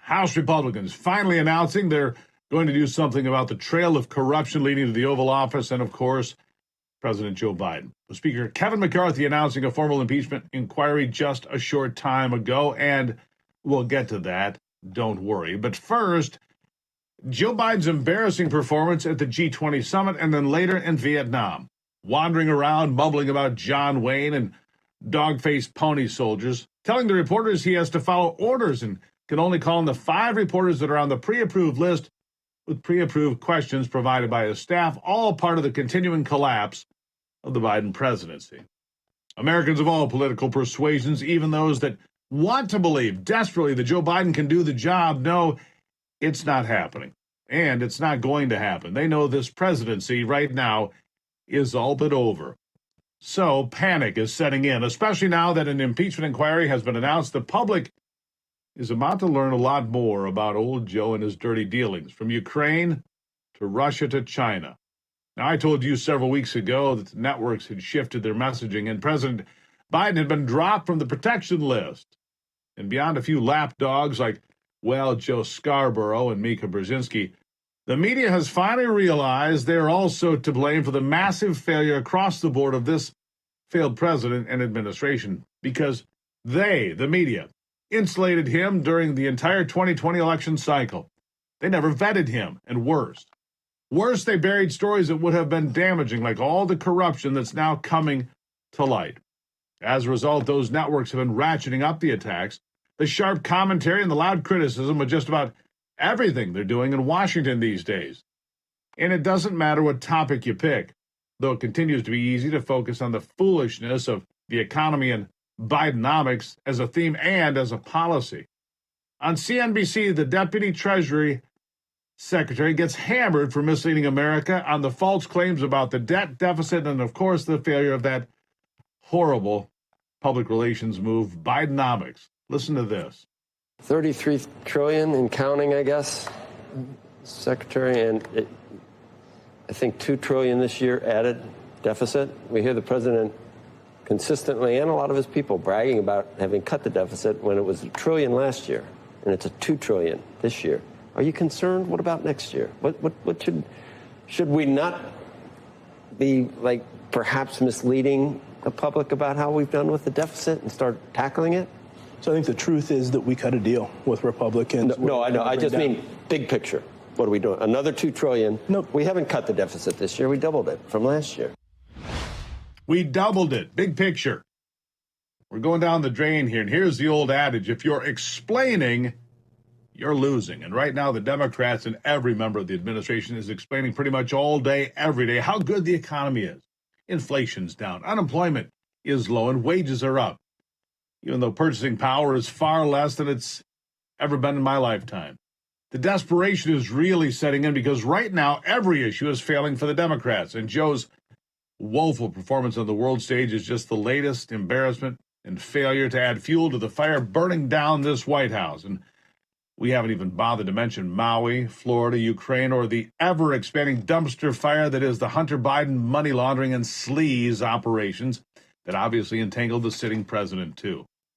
House Republicans finally announcing they're going to do something about the trail of corruption leading to the Oval Office and, of course, President Joe Biden. Speaker Kevin McCarthy announcing a formal impeachment inquiry just a short time ago, and we'll get to that. Don't worry. But first, Joe Biden's embarrassing performance at the G20 summit and then later in Vietnam, wandering around mumbling about John Wayne and dog-faced pony soldiers, telling the reporters he has to follow orders and can only call on the 5 reporters that are on the pre-approved list with pre-approved questions provided by his staff, all part of the continuing collapse of the Biden presidency. Americans of all political persuasions, even those that want to believe desperately that Joe Biden can do the job, know it's not happening, and it's not going to happen. They know this presidency right now is all but over. So panic is setting in, especially now that an impeachment inquiry has been announced. The public is about to learn a lot more about old Joe and his dirty dealings, from Ukraine to Russia to China. Now, I told you several weeks ago that the networks had shifted their messaging, and President Biden had been dropped from the protection list. And beyond a few lapdogs like, well, Joe Scarborough and Mika Brzezinski, the media has finally realized they're also to blame for the massive failure across the board of this failed president and administration, because they, the media, insulated him during the entire 2020 election cycle. They never vetted him, and worse, they buried stories that would have been damaging, like all the corruption that's now coming to light. As a result, those networks have been ratcheting up the attacks, the sharp commentary, and the loud criticism of just about everything they're doing in Washington these days. And it doesn't matter what topic you pick, though it continues to be easy to focus on the foolishness of the economy and Bidenomics as a theme and as a policy. On CNBC, the Deputy Treasury Secretary gets hammered for misleading America on the false claims about the debt deficit and, of course, the failure of that horrible public relations move, Bidenomics. Listen to this. 33 trillion and counting, I guess, Secretary, and I think 2 trillion this year added deficit. We hear the president consistently, and a lot of his people, bragging about having cut the deficit when it was $1 trillion last year, and it's a $2 trillion this year. Are you concerned? What about next year? What should we not be, like, perhaps misleading the public about how we've done with the deficit and start tackling it? So I think the truth is that we cut a deal with Republicans. No, I know. I just mean big picture. What are we doing? Another $2 trillion? Nope. We haven't cut the deficit this year. We doubled it from last year. We doubled it. Big picture. We're going down the drain here. And here's the old adage. If you're explaining, you're losing. And right now, the Democrats and every member of the administration is explaining pretty much all day, every day, how good the economy is. Inflation's down. Unemployment is low and wages are up, even though purchasing power is far less than it's ever been in my lifetime. The desperation is really setting in because right now, every issue is failing for the Democrats. And Joe's woeful performance on the world stage is just the latest embarrassment and failure to add fuel to the fire burning down this White House. And we haven't even bothered to mention Maui, Florida, Ukraine, or the ever-expanding dumpster fire that is the Hunter Biden money laundering and sleaze operations that obviously entangled the sitting president, too.